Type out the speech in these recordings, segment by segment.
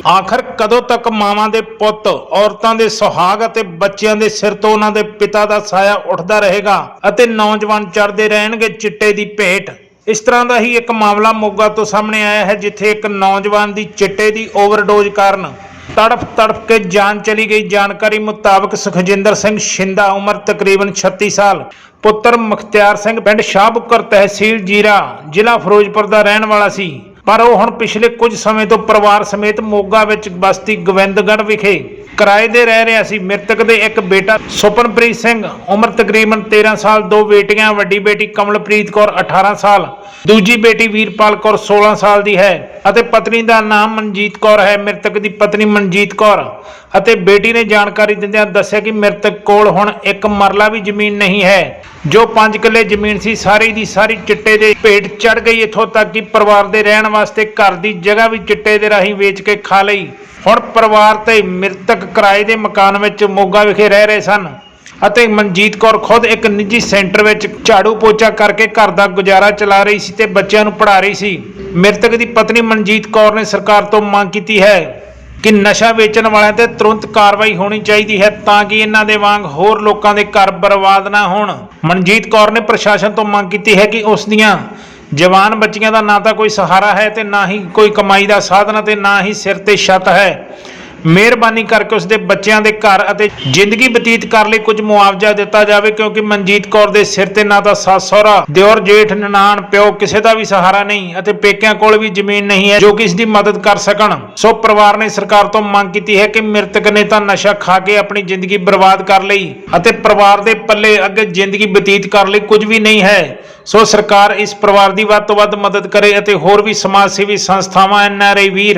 आखिर कदों तक मावां दे पुत औरतां दे सुहाग अते बच्चियां दे सिर तो उन्हां दे पिता दा साया उठदा रहेगा अते नौजवान चढ़दे रहणगे चिट्टे दी भेट। इस तरह का ही एक मामला मोगा तो सामने आया है, जिथे एक नौजवान की चिट्टे की ओवरडोज कारण तड़फ तड़फ के जान चली गई। जानकारी मुताबिक सुखजिंदर सिंह शिंदा उम्र तकरीबन 36 साल पुत्र मुखत्यार सिंह पिंड शाहबुकर तहसील जीरा जिला फिरोजपुर का रहने वाला सी, पर वो हुण पिछले कुछ समय तो परिवार समेत मोगा विच बस्ती गोविंदगढ़ विखे किराए ते रह रहा सी। मृतक दे एक बेटा सुपनप्रीत सिंह उम्र तकरीबन 13 साल, दो बेटियां, वड्डी बेटी कमलप्रीत कौर 18 साल, दूजी बेटी वीरपाल कौर 16 साल की है अते पत्नी का नाम मनजीत कौर है। मृतक की पत्नी मनजीत कौर अते बेटी ने जानकारी दिंदियां दस्सिया कि मृतक कोल हुण एक मरला भी जमीन नहीं है, जो 5 किले जमीन सी सारी दी सारी चिट्टे दे भेट चढ़ गई। इत्थों तक कि परिवार दे रहण वास्ते घर की जगह भी चिट्टे दे राही वेच के खा लई। हुण परिवार ते मृतक किराए दे मकान विच मोगा विखे रह रहे सन ਅਤੇ ਮਨਜੀਤ ਕੌਰ खुद एक निजी सेंटर ਵਿੱਚ ਝਾੜੂ ਪੋਚਾ करके घर का गुजारा चला रही सी ते बच्चों ਨੂੰ पढ़ा रही सी। मृतक की पत्नी मनजीत कौर ने सरकार तो मांग की है कि नशा वेचण वालिਆਂ ਤੇ तुरंत कार्रवाई होनी चाहिए है, ताकि इन्हां दे वांग होर लोकां दे घर बर्बाद ना होण। मनजीत कौर ने प्रशासन तो मांग की है कि उस दियां जवान बच्चियां का ना तो कोई सहारा है ते ना ही कोई कमाई का साधन ते ना ही सिर ते छत है। मेहरबानी करके उसके बच्चों के घर और जिंदगी बतीत कर लिए कुछ मुआवजा दिता जाए, क्योंकि मनजीत कौर के सिर ते ना तो सस सहुरा, दिओर जेठ ननान प्यो किसी का भी सहारा नहीं और पेकियां कोल भी जमीन नहीं है जो कि इसकी मदद कर सकन। सो परिवार ने सरकार तो मांग की है कि मृतक ने तो नशा खा के अपनी जिंदगी बर्बाद कर ली और परिवार के पल्ले अगे जिंदगी बतीत कर ली कुछ भी नहीं है। सो सरकार इस परिवार की वध तो वध मदद करे और होर भी समाज सेवी संस्थावां NRI वीर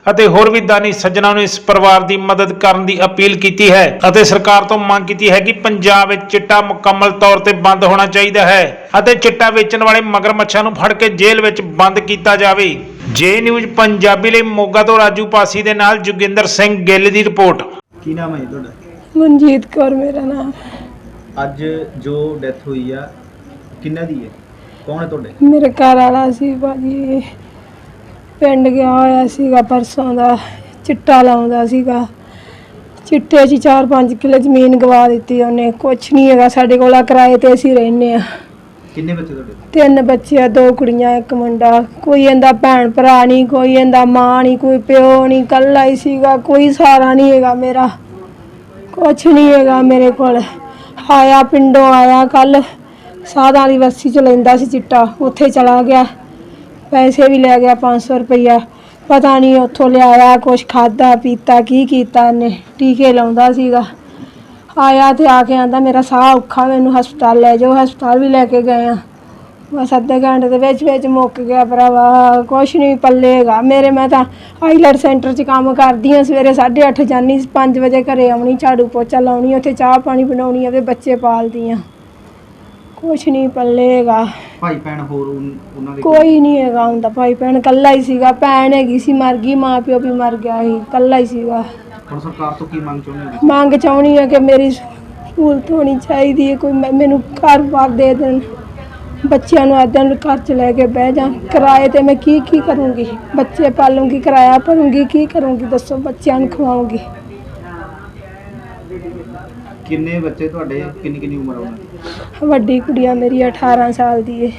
और होर भी दानी सज्जनों ने इस परिवार की मदद करने की अपील की है और सरकार तो मांग की है कि पंजाब में चिट्टा मुकम्मल तौर पर बंद होना चाहिए है और चिट्टा वेचण वाले मगरमच्छां नूं फड़ के जेल में बंद किया जाए। जे न्यूज़ पंजाबी लई मोगा तो राजू पासी दे नाल जोगिंदर सिंह गिल की रिपोर्ट। की नाम है तुहाडा? मनजीत कौर मेरा नाम। अज जो डेथ हुई है किन्ना दी है, कौन है तुहाडे? मेरे घर वाला सी भाजी, पिंड गया होया सीगा परसों दा, चिट्टा लाउंदा सीगा। चिट्टे 'ਚ 4-5 किले जमीन गवा दी उन्हें। कुछ नहीं है साडे कोल, किराए ते असीं रहने आ। किन्ने बच्चे तुहाडे? 3 बच्चे, 2 कुड़ियां 1 मुंडा। कोई इंदा भैन भरा नहीं, कोई इंदा मां नहीं, कोई प्यो नहीं, कल्ला ही सीगा, कोई सहारा नहीं है मेरा, कुछ नहीं है मेरे कोल। आया पिंडों आया कल, साधा वाली बस्ती च लैंदा सी चिट्टा, उत्थे चला गया, पैसे भी लै गया 500 रुपया, पता नहीं उत्थों लिया कुछ खादा पीता की कीता ने, टीके लाउंदा सीगा। आया तो आके आंदा मेरा साह औखा, मैनू हस्पताल लै जाओ। हस्पताल भी लैके गए हैं, बस अद्धे घंटे के विच मुक गया भरावा, कुछ नहीं पल्ले हैगा मेरे। मैं तो आईलैट सेंटर च काम करदी हाँ, सवेरे 8:30 जानी, 5 बजे घरे आउणी, झाड़ू पोचा लाउणी, उत्थे चाह पानी बनाउणी, अपने बच्चे पालदी हाँ, कुछ नहीं पल्ले हैगा। भाई भैन होर उन्हां दे कोई नहीं हैगा उनका भाई भैन, कल्ला ही सीगा। भैन हैगी सी मर गई, माँ प्यो भी मर गया ही, कल्ला ही सीगा। हुण सरकार तो की मांग चाहुंदे हो? मांग चाहनी है कि मेरी सहूलत होनी चाहिए है, कोई मैनू घर बार दे देन, बच्चों को अद्धा घर च लैके बह जा। किराए ते मैं की करूँगी, बच्चे पालूंगी, किराया भरूंगी, की करूँगी दसो, बच्चों को खवाऊंगी। किन्ने बच्चे तुहाडे, किन्नी उम्र होनी? वड्डी कुड़िया मेरी 18 साल की है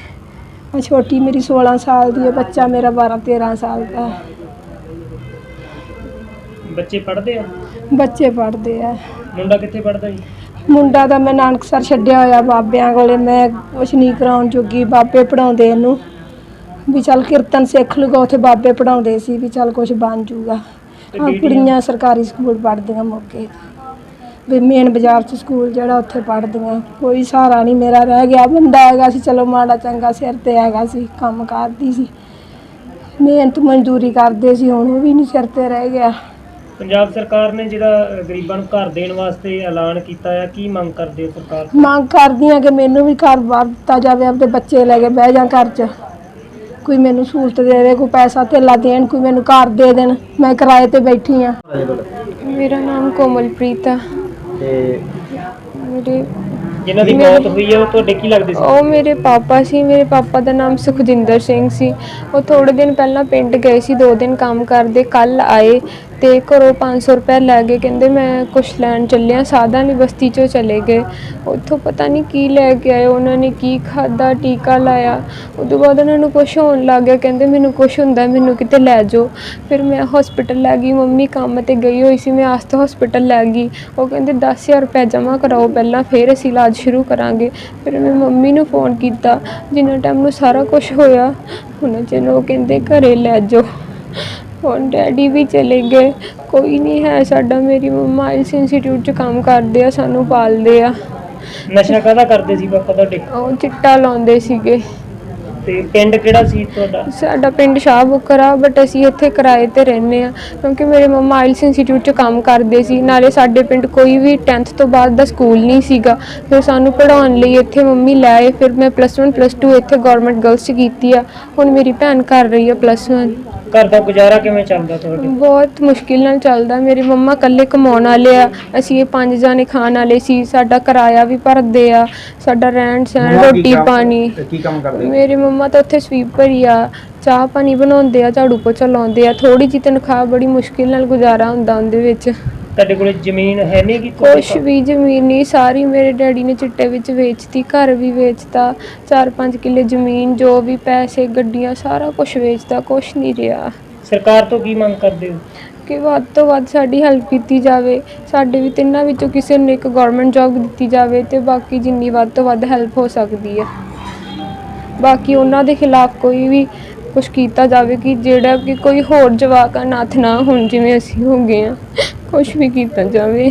और छोटी मेरी 16 साल की है, बच्चा मेरा 12-13 साल का है। बच्चे पढ़ते हैं? बच्चे पढ़ते हैं। मुंडा कित्थे पढ़दा जी? मुंडा तो मैं नानकसर छड्डिया होया बाबियां कोले, मैं कुछ नहीं कराउण जोगी, बाबे पढ़ाउंदे इहनूं भी चल कीर्तन सिख लूगा, उत्थे बाबे पढ़ाउंदे सी भी चल कुछ बन जूगा। कुड़ियां सरकारी स्कूल पढ़दियां मौके भी मेन बाजार च स्कूल जिहड़ा उत्थे पढ़दियां। कोई सहारा नहीं मेरा रह गया। बंदा हैगा सी चलो माड़ा चंगा सिर ते हैगा सी, काम करदी सी, मेहनत मजदूरी करदे सी, हुण ओह भी नहीं सिर ते रह गया। पंजाब सरकार ने जिहड़ा गरीबां नूं घर देण वास्ते ऐलान कीता है, की मंग करदे हो सरकार? मांग करदी हां कि मैनू भी घर बार दित्ता जावे, अपने बच्चे लैके बह जा घर च, कोई मैनू सहूलत देवे, कोई पैसा धेला देन, कोई मैनू घर दे देन, मैं किराए ते बैठी हाँ। मेरा नाम कोमलप्रीत है। मेरे जिन्हां दी मौत हुई है वो तुहाडे की लगदे सी? ਉਹ ਮੇਰੇ ਪਾਪਾ ਸੀ। ਮੇਰੇ ਪਾਪਾ ਦਾ ਨਾਮ ਸੁਖਜਿੰਦਰ ਸਿੰਘ ਸੀ। ਉਹ ਥੋੜੇ ਦਿਨ ਪਹਿਲਾਂ ਪਿੰਡ ਗਏ ਸੀ, 2 ਦਿਨ ਕੰਮ ਕਰਦੇ, ਕੱਲ ਆਏ ਤੇ ਘਰੋਂ 500 ਰੁਪਏ ਲੈ ਗਏ, ਕਹਿੰਦੇ ਮੈਂ ਕੁਛ ਲੈਣ ਚੱਲਿਆ, ਸਾਧਾਂ ਵਾਲੀ ਬਸਤੀ 'ਚੋਂ ਚਲੇ ਗਏ। ਉੱਥੋਂ ਪਤਾ ਨਹੀਂ ਕੀ ਲੈ ਕੇ ਆਏ, ਉਹਨਾਂ ਨੇ ਕੀ ਖਾਧਾ, ਟੀਕਾ ਲਾਇਆ। ਉਦੋਂ ਬਾਅਦ ਉਹਨਾਂ ਨੂੰ ਕੁਛ ਹੋਣ ਲੱਗ ਗਿਆ, ਕਹਿੰਦੇ ਮੈਨੂੰ ਕੁਛ ਹੁੰਦਾ, ਮੈਨੂੰ ਕਿਤੇ ਲੈ ਜਾਓ। ਫਿਰ ਮੈਂ ਹਸਪੀਟਲ ਲੈ ਗਈ, ਮੰਮੀ ਕੰਮ ਤੇ ਗਈ ਹੋਈ ਸੀ, ਮੈਂ ਆਸਥਾ ਹਸਪੀਟਲ ਲੈ ਗਈ। ਉਹ ਕਹਿੰਦੇ 10,000 ਰੁਪਏ ਜਮ੍ਹਾਂ ਕਰਾਓ ਪਹਿਲਾਂ, ਫਿਰ ਅਸੀਂ ਇਲਾਜ ਸ਼ੁਰੂ ਕਰਾਂਗੇ। ਫਿਰ ਮੈਂ ਮੰਮੀ ਨੂੰ ਫੋਨ ਕੀਤਾ, ਜਿੰਨਾ ਟਾਈਮ ਨੂੰ ਸਾਰਾ ਕੁਛ ਹੋਇਆ ਉਹਨਾਂ ਚਿਰ ਉਹ ਕਹਿੰਦੇ ਘਰੇ ਲੈ ਜਾਓ। ਹੁਣ ਡੈਡੀ ਵੀ ਚਲੇ ਗਏ, ਕੋਈ ਨਹੀਂ ਹੈ ਸਾਡਾ। ਮੇਰੀ ਮੰਮਾ ਆਇਲਸ ਇੰਸਟੀਚਿਊਟ 'ਚ ਕੰਮ ਕਰਦੇ ਆ, ਸਾਨੂੰ ਪਾਲਦੇ ਆ। ਨਸ਼ਾ ਕਾਹਦਾ ਕਰਦੇ ਸੀ ਪਾਪਾ ਤੁਹਾਡੇ? ਉਹ ਚਿੱਟਾ ਲਾਉਂਦੇ ਸੀਗੇ। ਤੇ ਪਿੰਡ ਕਿਹੜਾ ਸੀ ਤੁਹਾਡਾ? ਸਾਡਾ ਪਿੰਡ ਸ਼ਾਹ ਬੁੱਕਰ ਆ, ਬਟ ਅਸੀਂ ਇੱਥੇ ਕਿਰਾਏ ਤੇ ਰਹਿੰਦੇ ਆ, ਕਿਉਂਕਿ ਮੇਰੇ ਮੰਮਾ ਆਇਲਸ ਇੰਸਟੀਚਿਊਟ 'ਚ ਕੰਮ ਕਰਦੇ ਸੀ। ਨਾਲੇ ਸਾਡੇ ਪਿੰਡ ਕੋਈ ਵੀ 10th ਤੋਂ ਬਾਅਦ ਦਾ ਸਕੂਲ ਨਹੀਂ ਸੀਗਾ, ਫਿਰ ਸਾਨੂੰ ਪੜ੍ਹਾਉਣ ਲਈ ਇੱਥੇ ਮੰਮੀ ਲੈ ਆਏ। ਫਿਰ ਮੈਂ +1 +2 ਇੱਥੇ ਗੌਰਮੈਂਟ ਗਰਲਸ 'ਚ ਕੀਤੀ ਆ। ਹੁਣ ਮੇਰੀ ਭੈਣ ਕਰ ਰਹੀ ਆ +1। ਘਰ ਦਾ ਗੁਜ਼ਾਰਾ ਕਿਵੇਂ ਚੱਲਦਾ ਤੁਹਾਡੇ? ਬਹੁਤ ਮੁਸ਼ਕਿਲ ਨਾਲ ਚੱਲਦਾ। ਮੇਰੇ ਮੰਮਾ ਇਕੱਲੇ ਕਮਾਉਣ ਵਾਲੇ ਆ, ਅਸੀਂ ਇਹ 5 ਜਾਣੇ ਖਾਣ ਵਾਲੇ ਸੀ। ਸਾਡਾ ਕਿਰਾਇਆ ਵੀ ਭਰਦੇ ਆ, ਸਾਡਾ ਰਹਿਣ ਸਹਿਣ, ਰੋਟੀ ਪਾਣੀ। ਕੀ ਕੰਮ ਕਰਦੇ? ਮੇਰੇ ਮੰਮਾ ਤਾਂ ਉੱਥੇ ਸਵੀਪਰ ਹੀ ਆ, ਚਾਹ ਪਾਣੀ ਬਣਾਉਂਦੇ ਆ, ਝਾੜੂ ਪੋਚਾ ਲਾਉਂਦੇ ਆ। ਥੋੜੀ ਜਿਹੀ ਤਨਖਾਹ, ਬੜੀ ਮੁਸ਼ਕਿਲ ਨਾਲ ਗੁਜ਼ਾਰਾ ਹੁੰਦਾ ਉਹਦੇ ਵਿੱਚ। ਤੁਹਾਡੇ ਕੋਲ ਜ਼ਮੀਨ ਹੈ ਨਹੀਂ ਕਿ ਕੁਛ ਵੀ ਜ਼ਮੀਨ ਨਹੀਂ, ਸਾਰੀ ਮੇਰੇ ਡੈਡੀ ਨੇ ਚਿੱਟੇ ਵਿੱਚ ਵੇਚਤੀ। ਘਰ ਵੀ ਵੇਚਤਾ, 4-5 ਕਿੱਲੇ ਜ਼ਮੀਨ, ਜੋ ਵੀ ਪੈਸੇ, ਗੱਡੀਆਂ, ਸਾਰਾ ਕੁਝ ਵੇਚਤਾ, ਕੁਛ ਨਹੀਂ ਰਿਹਾ। ਸਰਕਾਰ ਤੋਂ ਕੀ ਮੰਗ ਕਰਦੇ ਹੋ? ਕਿ ਵੱਧ ਤੋਂ ਵੱਧ ਸਾਡੀ ਹੈਲਪ ਕੀਤੀ ਜਾਵੇ, ਸਾਡੇ ਵੀ ਤਿੰਨਾਂ ਵਿੱਚੋਂ ਕਿਸੇ ਨੂੰ ਇੱਕ ਗਵਰਨਮੈਂਟ ਜੌਬ ਦਿੱਤੀ ਜਾਵੇ, ਤੇ ਬਾਕੀ ਜਿੰਨੀ ਵੱਧ ਤੋਂ ਵੱਧ ਹੈਲਪ ਹੋ ਸਕਦੀ ਹੈ। ਬਾਕੀ ਉਹਨਾਂ ਦੇ ਖਿਲਾਫ ਕੋਈ ਵੀ ਕੁਛ ਕੀਤਾ ਜਾਵੇ, ਕਿ ਜਿਹੜਾ ਕਿ ਕੋਈ ਹੋਰ ਜਵਾਕ ਅਨਾਥ ਨਾ ਹੋਣ, ਜਿਵੇਂ ਅਸੀਂ ਹੋ ਗਏ ਹਾਂ। ਕੁਛ ਵੀ ਕੀਤਾ ਜਾਵੇ।